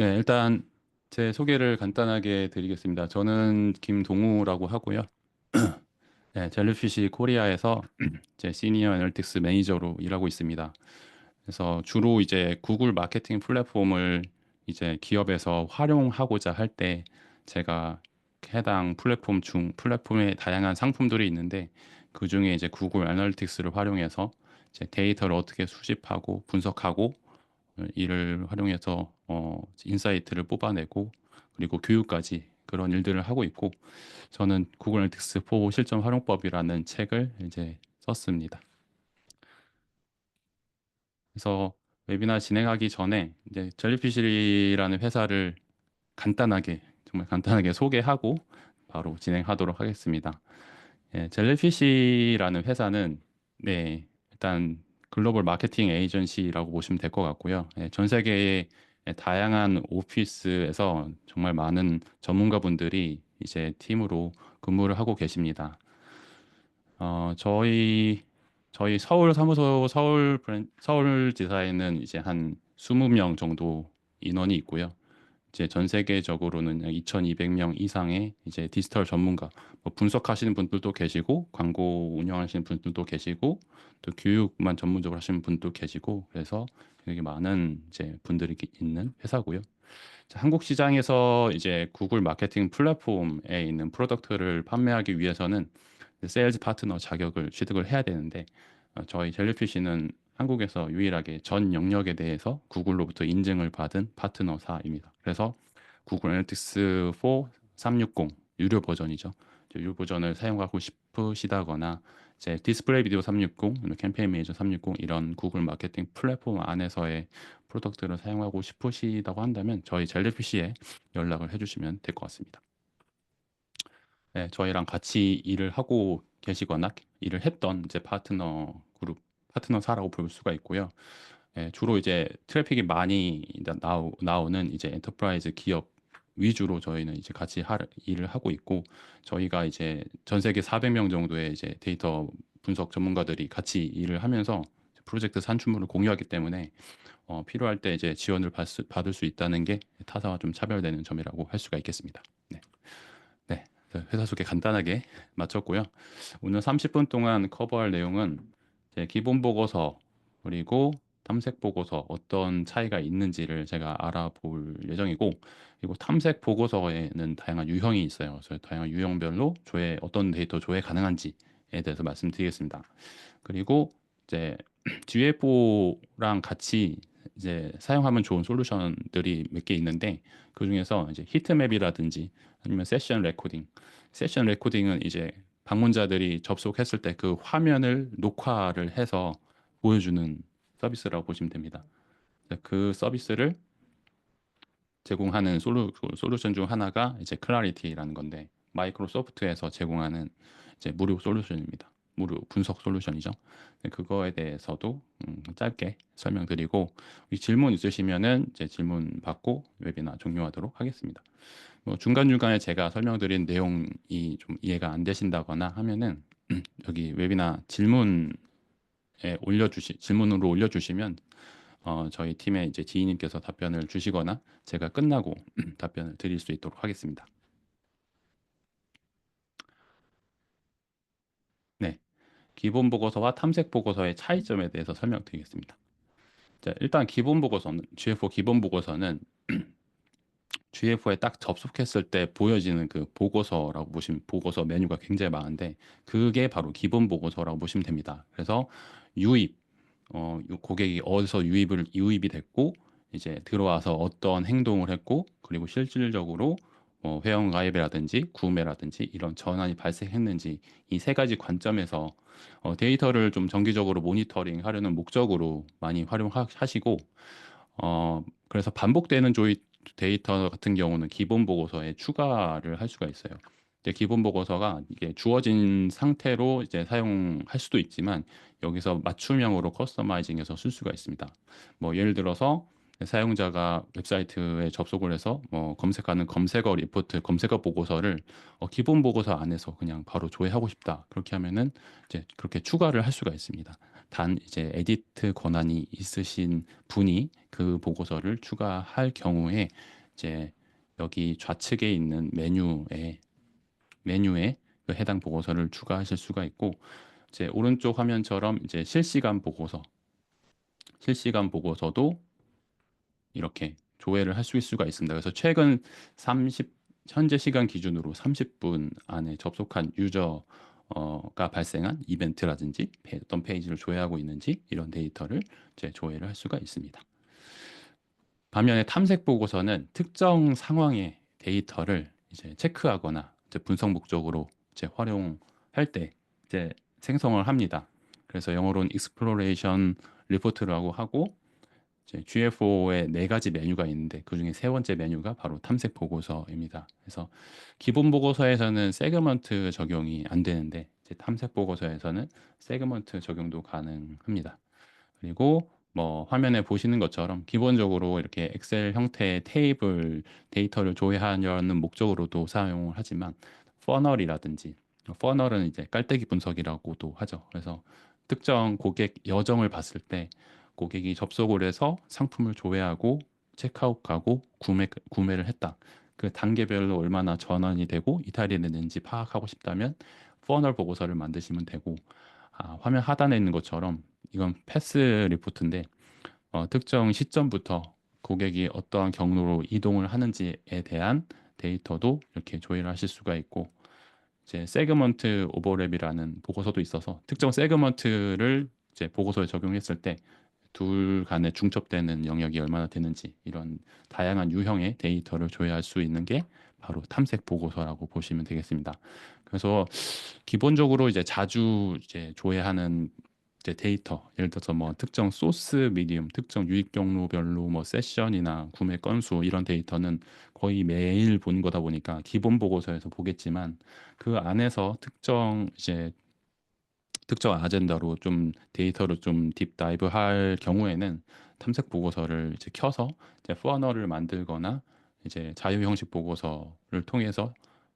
네, 일단 제 소개를 간단하게 드리겠습니다. 저는 김동우라고 하고요. 네, 젤리피시 코리아에서 제 시니어 애널리틱스 매니저로 일하고 있습니다. 그래서 주로 이제 구글 마케팅 플랫폼을 이제 기업에서 활용하고자 할 때 제가 해당 플랫폼의 다양한 상품들이 있는데 그 중에 이제 구글 애널리틱스를 활용해서 이제 데이터를 어떻게 수집하고 분석하고 이를 활용해서 인사이트를 뽑아내고 그리고 교육까지 그런 일들을 하고 있고 저는 구글 애널리틱스 4 실전 활용법이라는 책을 이제 썼습니다. 그래서 웨비나 진행하기 전에 이제 젤리피쉬라는 회사를 간단하게 정말 간단하게 소개하고 바로 진행하도록 하겠습니다. 예, 젤리피쉬라는 회사는 네, 일단 글로벌 마케팅 에이전시라고 보시면 될 것 같고요. 예, 전 세계의 다양한 오피스에서 정말 많은 전문가분들이 이제 팀으로 근무를 하고 계십니다. 저희 서울 사무소 서울 지사에는 이제 한 20명 정도 인원이 있고요. 이제 전 세계적으로는 2,200명 이상의 이제 디지털 전문가, 뭐 분석하시는 분들도 계시고, 광고 운영하시는 분들도 계시고, 또 교육만 전문적으로 하시는 분도 계시고, 그래서 되게 많은 이제 분들이 있는 회사고요. 자, 한국 시장에서 이제 구글 마케팅 플랫폼에 있는 프로덕트를 판매하기 위해서는 세일즈 파트너 자격을 취득을 해야 되는데 저희 젤리피쉬는 한국에서 유일하게 전 영역에 대해서 구글로부터 인증을 받은 파트너사입니다. 그래서 구글 애널리틱스 4 360 유료 버전이죠. 유료 버전을 사용하고 싶으시다거나 이제 디스플레이 비디오 360, 캠페인 매니저 360 이런 구글 마케팅 플랫폼 안에서의 프로덕트를 사용하고 싶으시다고 한다면 저희 젤리피쉬에 연락을 해주시면 될 것 같습니다. 네, 저희랑 같이 일을 하고 계시거나 일을 했던 이제 파트너사라고 볼 수가 있고요. 주로 이제 트래픽이 많이 나오는 이제 엔터프라이즈 기업 위주로 저희는 이제 일을 하고 있고, 저희가 이제 전 세계 400명 정도의 이제 데이터 분석 전문가들이 같이 일을 하면서 프로젝트 산출물을 공유하기 때문에 필요할 때 이제 지원을 받을 수 있다는 게 타사와 좀 차별되는 점이라고 할 수가 있겠습니다. 네. 네. 회사 소개 간단하게 마쳤고요. 오늘 30분 동안 커버할 내용은 제 기본 보고서 그리고 탐색 보고서 어떤 차이가 있는지를 제가 알아볼 예정이고, 그리고 탐색 보고서에는 다양한 유형이 있어요. 그래서 다양한 유형별로 어떤 데이터 조회 가능한지에 대해서 말씀드리겠습니다. 그리고 이제 GA4랑 같이 이제 사용하면 좋은 솔루션들이 몇 개 있는데 그 중에서 이제 히트맵이라든지 아니면 세션 레코딩은 이제 방문자들이 접속했을 때 그 화면을 녹화를 해서 보여주는 서비스라고 보시면 됩니다. 그 서비스를 제공하는 솔루션 중 하나가 이제 클라리티라는 건데 마이크로소프트에서 제공하는 이제 무료 솔루션입니다. 무료 분석 솔루션이죠. 네, 그거에 대해서도 짧게 설명드리고 질문 있으시면은 이제 질문 받고 웨비나 종료하도록 하겠습니다. 뭐 중간중간에 제가 설명드린 내용이 좀 이해가 안 되신다거나 하면은 여기 웨비나 질문으로 올려주시면 저희 팀의 이제 지인님께서 답변을 주시거나 제가 끝나고 답변을 드릴 수 있도록 하겠습니다. 네. 기본 보고서와 탐색 보고서의 차이점에 대해서 설명드리겠습니다. 자, 일단 GA4 기본 보고서는 GA4에 딱 접속했을 때 보여지는 그 보고서라고 보시면 보고서 메뉴가 굉장히 많은데 그게 바로 기본 보고서라고 보시면 됩니다. 그래서 유입, 고객이 어디서 유입이 됐고 이제 들어와서 어떤 행동을 했고 그리고 실질적으로 회원 가입이라든지 구매라든지 이런 전환이 발생했는지 이 세 가지 관점에서 데이터를 좀 정기적으로 모니터링 하려는 목적으로 많이 활용하시고 그래서 반복되는 데이터 같은 경우는 기본 보고서에 추가를 할 수가 있어요. 이제 기본 보고서가 이게 주어진 상태로 이제 사용할 수도 있지만 여기서 맞춤형으로 커스터마이징해서 쓸 수가 있습니다. 뭐 예를 들어서 사용자가 웹사이트에 접속을 해서 뭐 검색하는 검색어 보고서를 기본 보고서 안에서 그냥 바로 조회하고 싶다. 그렇게 하면은 이제 그렇게 추가를 할 수가 있습니다. 단 이제 에디트 권한이 있으신 분이 그 보고서를 추가할 경우에 이제 여기 좌측에 있는 메뉴에 그 해당 보고서를 추가하실 수가 있고, 이제 오른쪽 화면처럼 이제 실시간 보고서도 이렇게 조회를 하실 수가 있습니다. 그래서 최근 30 현재 시간 기준으로 30분 안에 접속한 유저가 발생한 이벤트라든지 어떤 페이지를 조회하고 있는지 이런 데이터를 이제 조회를 할 수가 있습니다. 반면에 탐색 보고서는 특정 상황의 데이터를 이제 체크하거나 이제 분석 목적으로 이제 활용할 때 이제 생성을 합니다. 그래서 영어로는 exploration report라고 하고, 이제 GFO에 네 가지 메뉴가 있는데 그 중에 세 번째 메뉴가 바로 탐색 보고서입니다. 그래서 기본 보고서에서는 세그먼트 적용이 안 되는데 이제 탐색 보고서에서는 세그먼트 적용도 가능합니다. 그리고 뭐 화면에 보시는 것처럼 기본적으로 이렇게 엑셀 형태의 테이블 데이터를 조회하려는 목적으로도 사용을 하지만, 퍼널이라든지, 퍼널은 이제 깔때기 분석이라고도 하죠. 그래서 특정 고객 여정을 봤을 때 고객이 접속을 해서 상품을 조회하고 체크아웃하고 구매를 했다. 그 단계별로 얼마나 전환이 되고 이탈이 됐는지 파악하고 싶다면 퍼널 보고서를 만드시면 되고, 화면 하단에 있는 것처럼 이건 패스 리포트인데, 특정 시점부터 고객이 어떠한 경로로 이동을 하는지에 대한 데이터도 이렇게 조회를 하실 수가 있고, 이제 세그먼트 오버랩이라는 보고서도 있어서 특정 세그먼트를 이제 보고서에 적용했을 때 둘 간에 중첩되는 영역이 얼마나 되는지 이런 다양한 유형의 데이터를 조회할 수 있는 게 바로 탐색 보고서라고 보시면 되겠습니다. 그래서 기본적으로 이제 자주 이제 조회하는 이제 데이터, 예를 들어서 뭐 특정 소스 미디움, 특정 유입 경로별로 뭐 세션이나 구매 건수 이런 데이터는 거의 매일 보는 거다 보니까 기본 보고서에서 보겠지만, 그 안에서 특정 아젠다로 좀 데이터를 좀 딥다이브 할 경우에는 탐색 보고서를 이제 켜서 이제 퍼널을 만들거나 이제 자유 형식 보고서를 통해서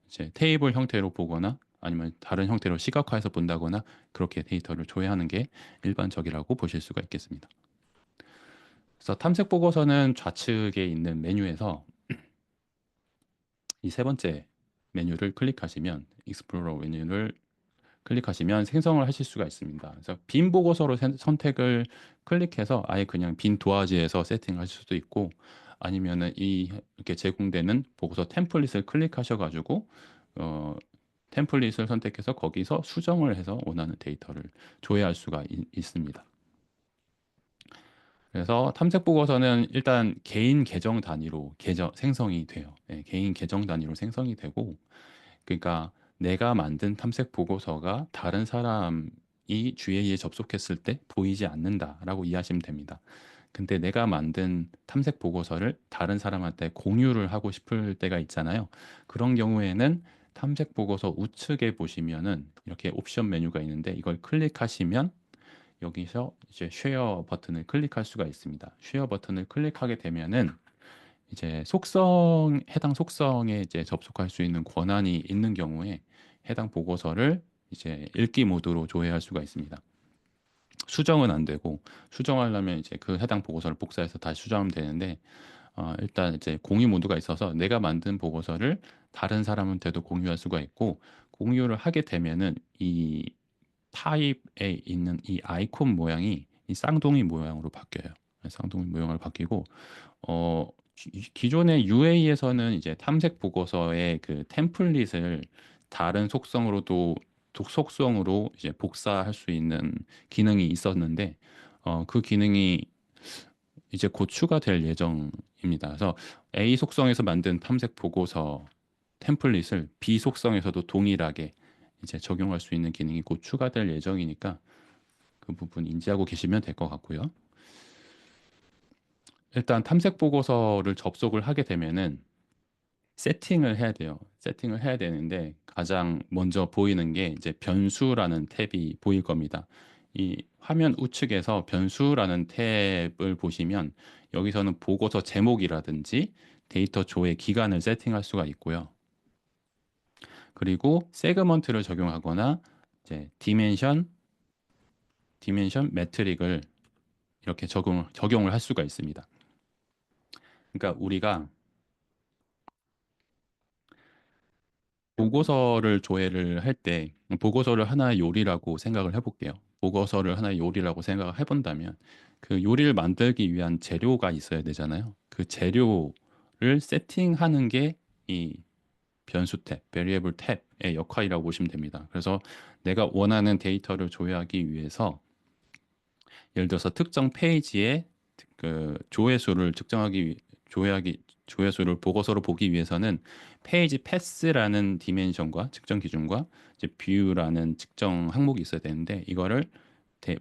이제 테이블 형태로 보거나 아니면 다른 형태로 시각화해서 본다거나 그렇게 데이터를 조회하는 게 일반적이라고 보실 수가 있겠습니다. 그래서 탐색 보고서는 좌측에 있는 메뉴에서 이 세 번째 메뉴를 클릭하시면, 익스플로러 메뉴를 클릭하시면 생성을 하실 수가 있습니다. 그래서 빈 보고서로 선택을 클릭해서 아예 그냥 빈 도화지에서 세팅하실 수도 있고, 아니면은 이렇게 제공되는 보고서 템플릿을 클릭하셔가지고 어, 템플릿을 선택해서 거기서 수정을 해서 원하는 데이터를 조회할 수가 있습니다. 그래서 탐색 보고서는 일단 개인 계정 단위로 생성이 돼요. 네, 개인 계정 단위로 생성이 되고, 그러니까 내가 만든 탐색 보고서가 다른 사람이 GA에 접속했을 때 보이지 않는다라고 이해하시면 됩니다. 근데 내가 만든 탐색 보고서를 다른 사람한테 공유를 하고 싶을 때가 있잖아요. 그런 경우에는 탐색 보고서 우측에 보시면은 이렇게 옵션 메뉴가 있는데 이걸 클릭하시면 여기서 이제 쉐어 버튼을 클릭할 수가 있습니다. 쉐어 버튼을 클릭하게 되면은 이제 해당 속성에 이제 접속할 수 있는 권한이 있는 경우에 해당 보고서를 이제 읽기 모드로 조회할 수가 있습니다. 수정은 안 되고, 수정하려면 이제 그 해당 보고서를 복사해서 다시 수정하면 되는데, 일단 이제 공유 모드가 있어서 내가 만든 보고서를 다른 사람한테도 공유할 수가 있고, 공유를 하게 되면은 이 타입에 있는 이 아이콘 모양이 이 쌍둥이 모양으로 바뀌어요. 쌍둥이 모양으로 바뀌고, 기존의 UA에서는 이제 탐색 보고서의 그 템플릿을 다른 속성으로 이제 복사할 수 있는 기능이 있었는데, 그 기능이 이제 곧 추가될 예정입니다. 그래서 A 속성에서 만든 탐색 보고서 템플릿을 B 속성에서도 동일하게 이제 적용할 수 있는 기능이 곧 추가될 예정이니까 그 부분 인지하고 계시면 될 것 같고요. 일단 탐색 보고서를 접속을 하게 되면은 세팅을 해야 돼요. 세팅을 해야 되는데 가장 먼저 보이는 게 이제 변수라는 탭이 보일 겁니다. 이 화면 우측에서 변수라는 탭을 보시면 여기서는 보고서 제목이라든지 데이터 조회 기간을 세팅할 수가 있고요. 그리고 세그먼트를 적용하거나 이제 디멘션, 디멘션 매트릭을 이렇게 적용을 할 수가 있습니다. 그러니까 우리가 보고서를 조회를 할 때 보고서를 하나의 요리라고 생각을 해볼게요. 보고서를 하나의 요리라고 생각을 해본다면 그 요리를 만들기 위한 재료가 있어야 되잖아요. 그 재료를 세팅하는 게 이 변수 탭, 베리에블 탭의 역할이라고 보시면 됩니다. 그래서 내가 원하는 데이터를 조회하기 위해서 예를 들어서 특정 페이지의 그 조회수를 조회수를 보고서로 보기 위해서는 페이지 패스라는 디멘션과 측정 기준과 이제 뷰라는 측정 항목이 있어야 되는데 이거를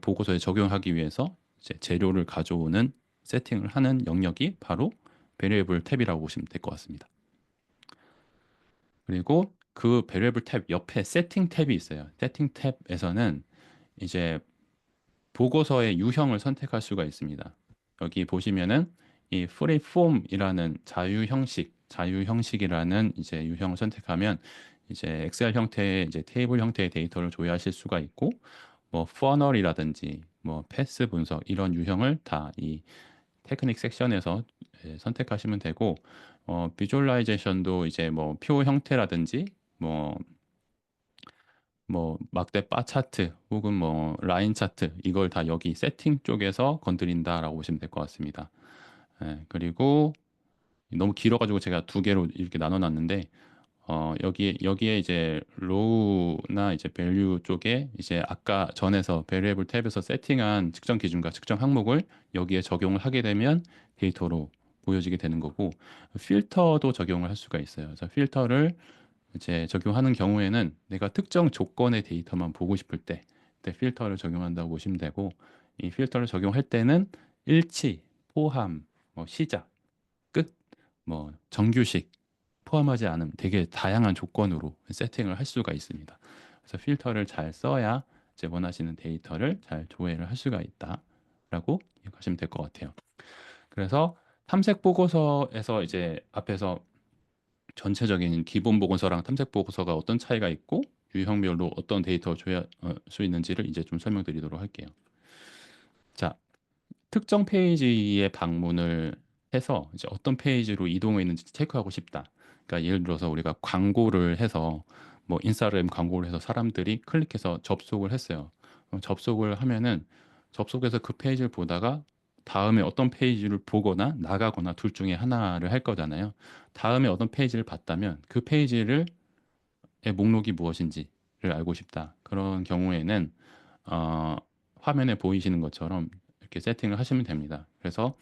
보고서에 적용하기 위해서 이제 재료를 가져오는 세팅을 하는 영역이 바로 베리에블 탭이라고 보시면 될 것 같습니다. 그리고 그 베리에블 탭 옆에 세팅 탭이 있어요. 세팅 탭에서는 이제 보고서의 유형을 선택할 수가 있습니다. 여기 보시면은 이 freeform이라는 자유 형식이라는 이제 유형을 선택하면 이제 엑셀 형태의 이제 테이블 형태의 데이터를 조회하실 수가 있고 뭐 퍼널이라든지 뭐 패스 분석 이런 유형을 다 이 테크닉 섹션에서 선택하시면 되고 비주얼라이제이션도 이제 뭐 표 형태라든지 뭐 막대 바 차트 혹은 뭐 라인 차트 이걸 다 여기 세팅 쪽에서 건드린다라고 보시면 될 것 같습니다. 그리고 너무 길어가지고 제가 두 개로 이렇게 나눠놨는데 여기에 이제 로우나 이제 밸류 쪽에 이제 아까 전에서 베리에블 탭에서 세팅한 측정 기준과 측정 항목을 여기에 적용을 하게 되면 데이터로 보여지게 되는 거고 필터도 적용을 할 수가 있어요. 그래서 필터를 이제 적용하는 경우에는 내가 특정 조건의 데이터만 보고 싶을 때 그때 필터를 적용한다고 보시면 되고 이 필터를 적용할 때는 일치, 포함, 뭐 시작, 끝, 뭐 정규식 포함하지 않은 되게 다양한 조건으로 세팅을 할 수가 있습니다. 그래서 필터를 잘 써야 이제 원하시는 데이터를 잘 조회를 할 수가 있다라고 기억하시면 될 것 같아요. 그래서 탐색 보고서에서 이제 앞에서 전체적인 기본 보고서랑 탐색 보고서가 어떤 차이가 있고 유형별로 어떤 데이터 조회할 수 있는지를 이제 좀 설명드리도록 할게요. 자, 특정 페이지에 방문을 해서 이제 어떤 페이지로 이동해 있는지 체크하고 싶다. 그러니까 예를 들어서 우리가 광고를 해서 뭐 인스타그램 광고를 해서 사람들이 클릭해서 접속을 했어요. 그럼 접속을 하면은 접속해서 그 페이지를 보다가 다음에 어떤 페이지를 보거나 나가거나 둘 중에 하나를 할 거잖아요. 다음에 어떤 페이지를 봤다면 그 페이지를 의 목록이 무엇인지를 알고 싶다. 그런 경우에는 어, 화면에 보이시는 것처럼 이렇게 세팅을 하시면 됩니다. 그래서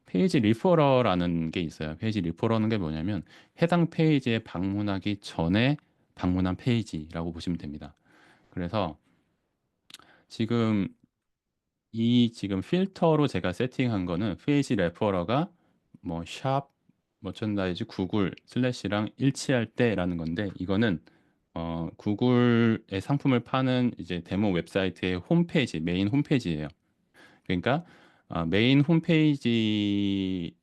페이지 리퍼러라는 게 있어요. 페이지 리퍼러는 게 뭐냐면 해당 페이지에 방문하기 전에 방문한 페이지라고 보시면 됩니다. 그래서 지금 지금 필터로 제가 세팅한 거는 페이지 레퍼러가 뭐 샵, 머천다이즈, 구글 슬래시랑 일치할 때라는 건데 이거는 구글의 상품을 파는 이제 데모 웹사이트의 홈페이지, 메인 홈페이지예요. 그러니까 메인 홈페이지가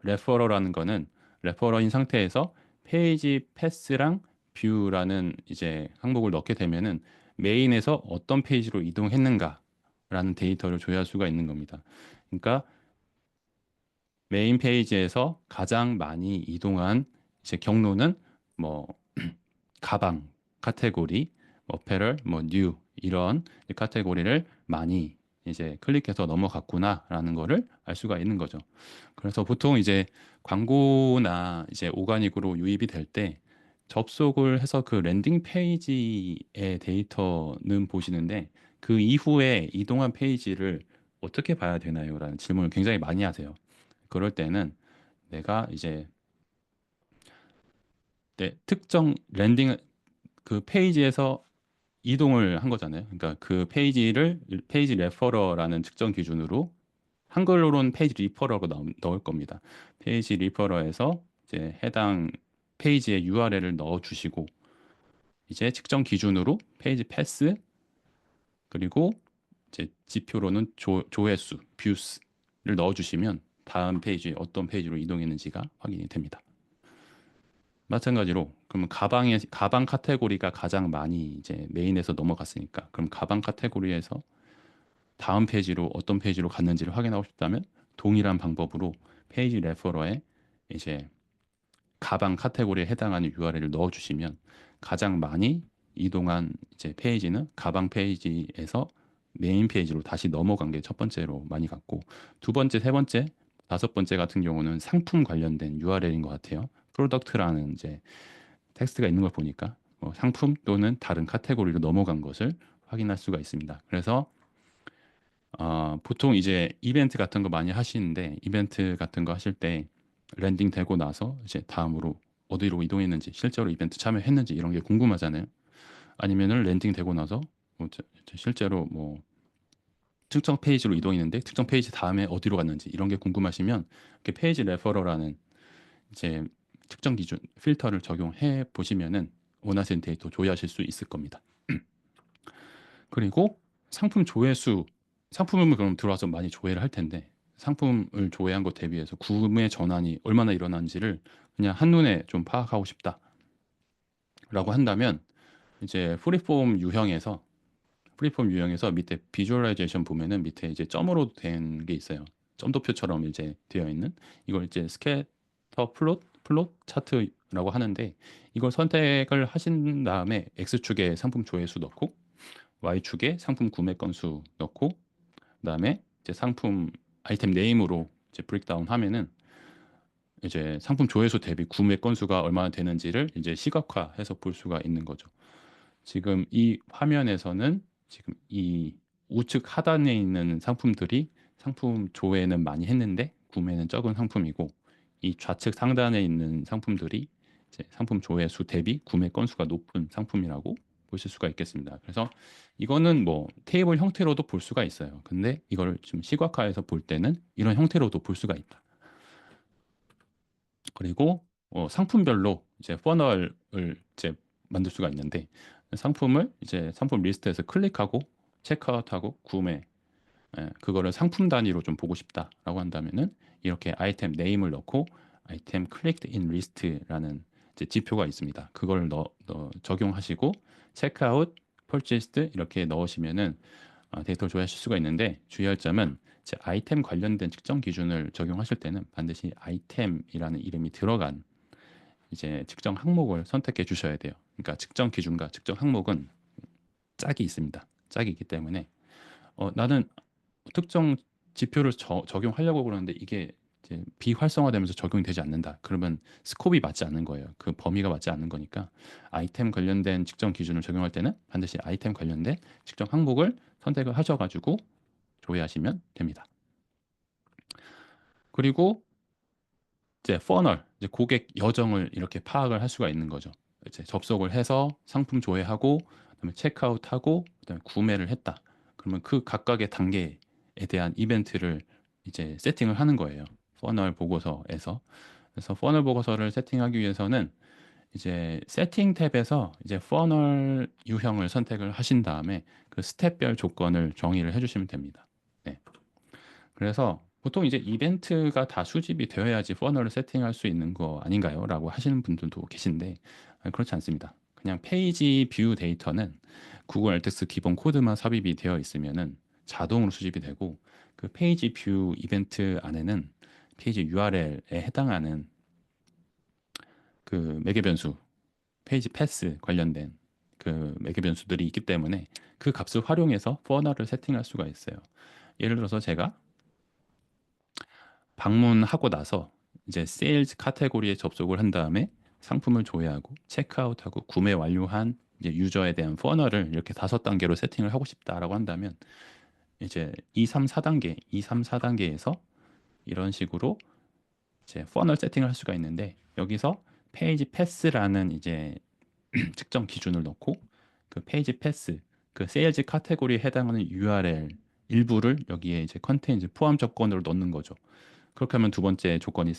레퍼러라는 거는 레퍼러인 상태에서 페이지 패스랑 뷰라는 이제 항목을 넣게 되면은 메인에서 어떤 페이지로 이동했는가라는 데이터를 조회할 수가 있는 겁니다. 그러니까 메인 페이지에서 가장 많이 이동한 이제 경로는 뭐 가방 카테고리, 뭐 어페럴, 뭐 뉴 이런 카테고리를 많이 이제 클릭해서 넘어갔구나라는 거를 알 수가 있는 거죠. 그래서 보통 이제 광고나 이제 오가닉으로 유입이 될 때 접속을 해서 그 랜딩 페이지의 데이터는 보시는데 그 이후에 이동한 페이지를 어떻게 봐야 되나요? 라는 질문을 굉장히 많이 하세요. 그럴 때는 내가 이제 특정 랜딩 그 페이지에서 이동을 한 거잖아요. 그러니까 그 페이지 레퍼러라는 측정 기준으로 한글로는 페이지 리퍼러로 넣을 겁니다. 페이지 리퍼러에서 이제 해당 페이지의 URL을 넣어 주시고 이제 측정 기준으로 페이지 패스 그리고 이제 지표로는 조회수, 뷰스를 넣어 주시면 다음 페이지에 어떤 페이지로 이동했는지가 확인이 됩니다. 마찬가지로 그러면 가방 카테고리가 가장 많이 이제 메인에서 넘어갔으니까 그럼 가방 카테고리에서 다음 페이지로 어떤 페이지로 갔는지를 확인하고 싶다면 동일한 방법으로 페이지 레퍼러에 이제 가방 카테고리에 해당하는 URL을 넣어주시면 가장 많이 이동한 이제 페이지는 가방 페이지에서 메인 페이지로 다시 넘어간 게 첫 번째로 많이 갔고, 두 번째, 세 번째, 다섯 번째 같은 경우는 상품 관련된 URL인 것 같아요. 프로덕트라는 이제 텍스트가 있는 걸 보니까 상품 또는 다른 카테고리로 넘어간 것을 확인할 수가 있습니다. 그래서 보통 이제 이벤트 같은 거 많이 하시는데, 이벤트 같은 거 하실 때 랜딩 되고 나서 이제 다음으로 어디로 이동했는지, 실제로 이벤트 참여했는지 이런 게 궁금하잖아요. 아니면은 랜딩 되고 나서 실제로 뭐 특정 페이지로 이동했는데 특정 페이지 다음에 어디로 갔는지 이런 게 궁금하시면 이렇게 페이지 레퍼러라는 이제 특정 기준 필터를 적용해 보시면은 원하시는 데이터 조회하실 수 있을 겁니다. 그리고 상품 조회수, 상품을 그럼 들어와서 많이 조회를 할 텐데 상품을 조회한 것 대비해서 구매 전환이 얼마나 일어난지를 그냥 한눈에 좀 파악하고 싶다라고 한다면 이제 프리폼 유형에서 밑에 비주얼라이제이션 보면은 밑에 이제 점으로 된 게 있어요. 점도표처럼 이제 되어 있는 이걸 이제 스캐터 플롯 차트라고 하는데, 이걸 선택을 하신 다음에 X축에 상품 조회수 넣고 Y축에 상품 구매 건수 넣고 그다음에 이제 상품 아이템 네임으로 이제 브레이크다운 하면은 이제 상품 조회수 대비 구매 건수가 얼마나 되는지를 이제 시각화해서 볼 수가 있는 거죠. 지금 이 화면에서는 지금 이 우측 하단에 있는 상품들이 상품 조회는 많이 했는데 구매는 적은 상품이고, 이 좌측 상단에 있는 상품들이 이제 상품 조회 수 대비 구매 건수가 높은 상품이라고 보실 수가 있겠습니다. 그래서 이거는 뭐 테이블 형태로도 볼 수가 있어요. 근데 이걸 좀 시각화해서 볼 때는 이런 형태로도 볼 수가 있다. 그리고 상품별로 이제 퍼널을 이제 만들 수가 있는데, 상품을 이제 상품 리스트에서 클릭하고 체크아웃하고 구매, 그거를 상품 단위로 좀 보고 싶다라고 한다면은 이렇게 아이템 네임을 넣고 아이템 클릭드 인 리스트라는 이제 지표가 있습니다. 그걸 적용하시고 체크아웃, 퍼체이스드 이렇게 넣으시면은 데이터를 조회하실 수가 있는데, 주의할 점은 제 아이템 관련된 측정 기준을 적용하실 때는 반드시 아이템이라는 이름이 들어간 이제 측정 항목을 선택해 주셔야 돼요. 그러니까 측정 기준과 측정 항목은 짝이 있습니다. 짝이 있기 때문에 나는 특정 지표를 적용하려고 그러는데 이게 이제 비활성화되면서 적용이 되지 않는다. 그러면 스코프이 맞지 않는 거예요. 그 범위가 맞지 않는 거니까 아이템 관련된 측정 기준을 적용할 때는 반드시 아이템 관련된 측정 항목을 선택을 하셔가지고 조회하시면 됩니다. 그리고 이제 퍼널, 이제 고객 여정을 이렇게 파악을 할 수가 있는 거죠. 이제 접속을 해서 상품 조회하고, 그다음에 체크아웃하고, 그다음에 구매를 했다. 그러면 그 각각의 단계에 대한 이벤트를 이제 세팅을 하는 거예요. 퍼널 보고서에서. 그래서 퍼널 보고서를 세팅하기 위해서는 이제 세팅 탭에서 이제 퍼널 유형을 선택을 하신 다음에 그 스텝별 조건을 정의를 해주시면 됩니다. 네. 그래서 보통 이제 이벤트가 다 수집이 되어야지 퍼널을 세팅할 수 있는 거 아닌가요? 라고 하시는 분들도 계신데 그렇지 않습니다. 그냥 페이지 뷰 데이터는 구글 알텍스 기본 코드만 삽입이 되어 있으면은 자동으로 수집이 되고, 그 페이지 뷰 이벤트 안에는 페이지 URL에 해당하는 그 매개 변수, 페이지 패스 관련된 그 매개 변수들이 있기 때문에 그 값을 활용해서 퍼널을 세팅할 수가 있어요. 예를 들어서 제가 방문하고 나서 이제 세일즈 카테고리에 접속을 한 다음에 상품을 조회하고 체크아웃하고 구매 완료한 이제 유저에 대한 퍼널을 이렇게 다섯 단계로 세팅을 하고 싶다라고 한다면 이제 2, 3, 4단계, 2, 3, 4단계에서 이런 식으로 이제 퍼널 세팅을 할 수가 있는데, 여기서 페이지 패스라는 이제 측정 기준을 넣고 그 페이지 패스, 그 세일즈 카테고리에 해당하는 URL 일부를 여기에 이제 컨테인즈 포함 조건으로 넣는 거죠. 그렇게 하면 두 번째 조건이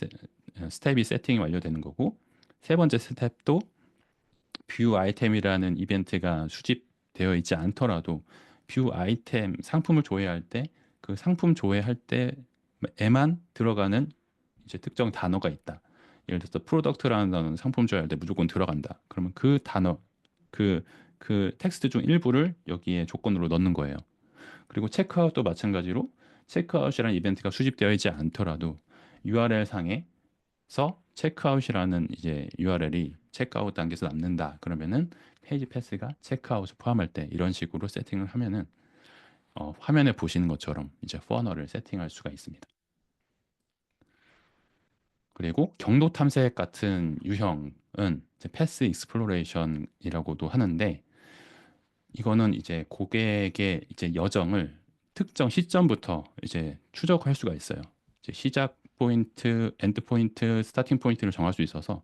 스텝이 세팅이 완료되는 거고, 세 번째 스텝도 뷰 아이템이라는 이벤트가 수집되어 있지 않더라도 뷰 아이템 상품을 조회할 때 그 상품 조회할 때에만 들어가는 이제 특정 단어가 있다. 예를 들어서 프로덕트라는 단어는 상품 조회할 때 무조건 들어간다. 그러면 그 단어, 그 텍스트 중 일부를 여기에 조건으로 넣는 거예요. 그리고 체크아웃도 마찬가지로 체크아웃이라는 이벤트가 수집되어 있지 않더라도 URL 상에서 체크아웃이라는 이제 URL이 체크아웃 단계에서 남는다. 그러면은 페이지 패스가 체크아웃을 포함할 때 이런 식으로 세팅을 하면은 화면에 보시는 것처럼 이제 퍼널을 세팅할 수가 있습니다. 그리고 경로 탐색 같은 유형은 이제 패스 익스플로레이션이라고도 하는데 이거는 이제 고객의 이제 여정을 특정 시점부터 이제 추적할 수가 있어요. 이제 시작 포인트, 엔드 포인트, 스타팅 포인트를 정할 수 있어서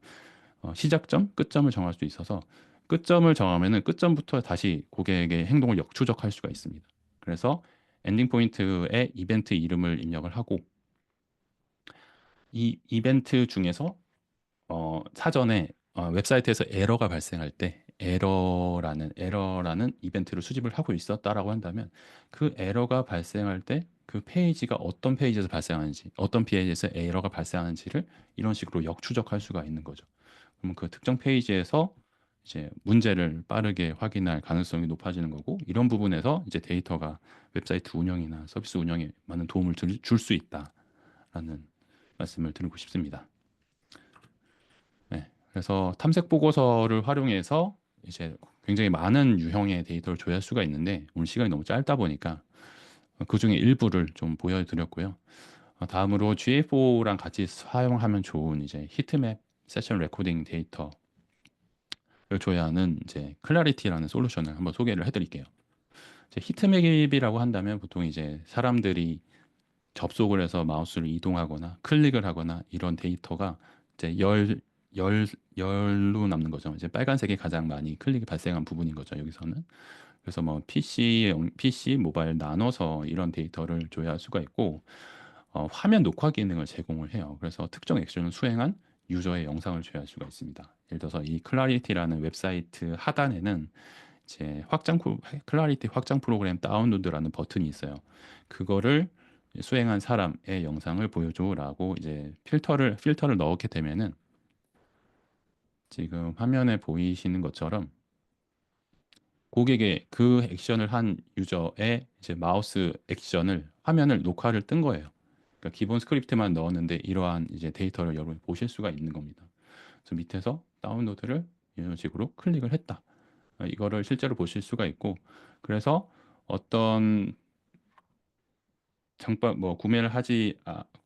시작점, 끝점을 정할 수 있어서 끝점을 정하면은 끝점부터 다시 고객의 행동을 역추적할 수가 있습니다. 그래서 엔딩 포인트에 이벤트 이름을 입력을 하고 이 이벤트 중에서 사전에 웹사이트에서 에러가 발생할 때 에러라는 이벤트를 수집을 하고 있었다라고 한다면 그 에러가 발생할 때 그 페이지가 어떤 페이지에서 발생하는지 어떤 페이지에서 에러가 발생하는지를 이런 식으로 역추적할 수가 있는 거죠. 그러면 그 특정 페이지에서 이제 문제를 빠르게 확인할 가능성이 높아지는 거고 이런 부분에서 이제 데이터가 웹사이트 운영이나 서비스 운영에 많은 도움을 줄 수 있다라는 말씀을 드리고 싶습니다. 네. 그래서 탐색 보고서를 활용해서 이제 굉장히 많은 유형의 데이터를 조회할 수가 있는데 오늘 시간이 너무 짧다 보니까 그 중에 일부를 좀 보여드렸고요. 다음으로 GA4랑 같이 사용하면 좋은 이제 히트맵 세션 레코딩 데이터를 조회하는 이제 클래리티라는 솔루션을 한번 소개를 해드릴게요. 이제 히트맵이라고 한다면 보통 이제 사람들이 접속을 해서 마우스를 이동하거나 클릭을 하거나 이런 데이터가 이제 열, 열로 남는 거죠. 이제 빨간색이 가장 많이 클릭이 발생한 부분인 거죠. 여기서는. 그래서 뭐 PC, 모바일 나눠서 이런 데이터를 조회할 수가 있고 화면 녹화 기능을 제공을 해요. 그래서 특정 액션을 수행한 유저의 영상을 조회할 수가 있습니다. 예를 들어서 이 클라리티라는 웹사이트 하단에는 이제 클라리티 확장 프로그램 다운로드라는 버튼이 있어요. 그거를 수행한 사람의 영상을 보여줘라고 이제 필터를 넣게 되면은 지금 화면에 보이시는 것처럼 고객의 그 액션을 한 유저의 이제 마우스 액션을 화면을 녹화를 뜬 거예요. 그러니까 기본 스크립트만 넣었는데 이러한 이제 데이터를 여러분이 보실 수가 있는 겁니다. 그래서 밑에서 다운로드를 이런 식으로 클릭을 했다. 이거를 실제로 보실 수가 있고 그래서 어떤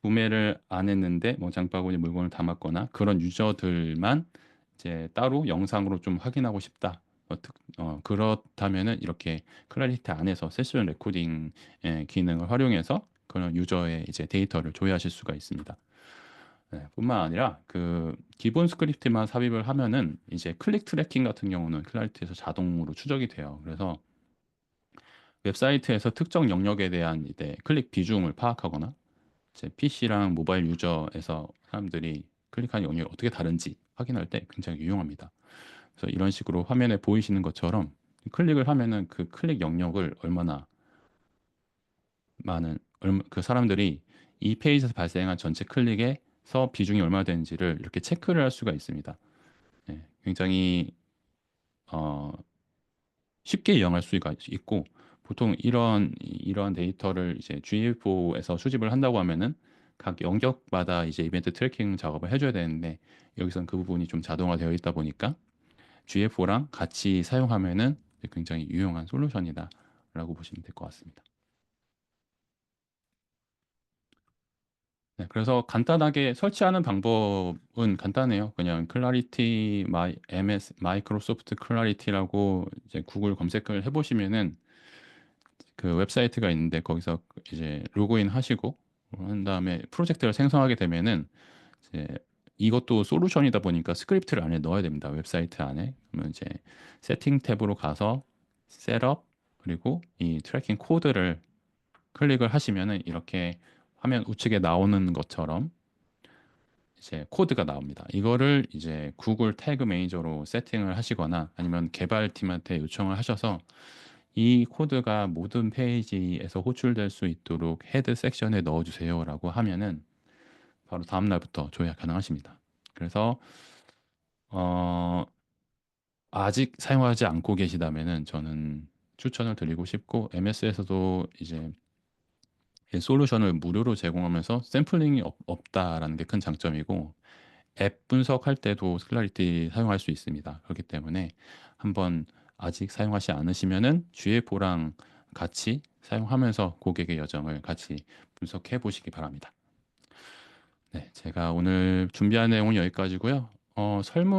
구매를 안 했는데 뭐 장바구니 물건을 담았거나 그런 유저들만 이제 따로 영상으로 좀 확인하고 싶다. 그렇다면은 이렇게 클래리티 안에서 세션 레코딩 기능을 활용해서 그런 유저의 이제 데이터를 조회하실 수가 있습니다. 네, 뿐만 아니라 그 기본 스크립트만 삽입을 하면은 이제 클릭 트래킹 같은 경우는 클래리티에서 자동으로 추적이 돼요. 그래서 웹사이트에서 특정 영역에 대한 이제 클릭 비중을 파악하거나 제 PC랑 모바일 유저에서 사람들이 클릭한 영역이 어떻게 다른지 확인할 때 굉장히 유용합니다. 그래서 이런 식으로 화면에 보이시는 것처럼 클릭을 하면은 그 클릭 영역을 얼마나 그 사람들이 이 페이지에서 발생한 전체 클릭에서 비중이 얼마나 되는지를 이렇게 체크를 할 수가 있습니다. 네, 굉장히 어, 쉽게 이용할 수가 있고 보통 이런 데이터를 이제 GA4에서 수집을 한다고 하면은 각 영역마다 이제 이벤트 트래킹 작업을 해줘야 되는데 여기선 그 부분이 좀 자동화되어 있다 보니까 GA4랑 같이 사용하면은 굉장히 유용한 솔루션이다라고 보시면 될 것 같습니다. 네, 그래서 간단하게 설치하는 방법은 간단해요. 그냥 클라리티 마이크로소프트 클라리티라고 이제 구글 검색을 해보시면은 그 웹사이트가 있는데 거기서 이제 로그인 하시고 한 다음에 프로젝트를 생성하게 되면은 이제 이것도 솔루션이다 보니까 스크립트를 안에 넣어야 됩니다. 웹사이트 안에. 그러면 이제 세팅 탭으로 가서 셋업 그리고 이 트래킹 코드를 클릭을 하시면은 이렇게 화면 우측에 나오는 것처럼 이제 코드가 나옵니다. 이거를 이제 구글 태그 매니저로 세팅을 하시거나 아니면 개발팀한테 요청을 하셔서 이 코드가 모든 페이지에서 호출될 수 있도록 헤드 섹션에 넣어주세요라고 하면은 바로 다음 날부터 조회가 가능하십니다. 그래서 어, 아직 사용하지 않고 계시다면은 저는 추천을 드리고 싶고 MS에서도 이제 이 솔루션을 무료로 제공하면서 샘플링이 없다라는 게 큰 장점이고 앱 분석할 때도 클래리티 사용할 수 있습니다. 그렇기 때문에 한번 아직 사용하지 않으시면은 GA4랑 같이 사용하면서 고객의 여정을 같이 분석해 보시기 바랍니다. 네, 제가 오늘 준비한 내용은 여기까지고요. 설문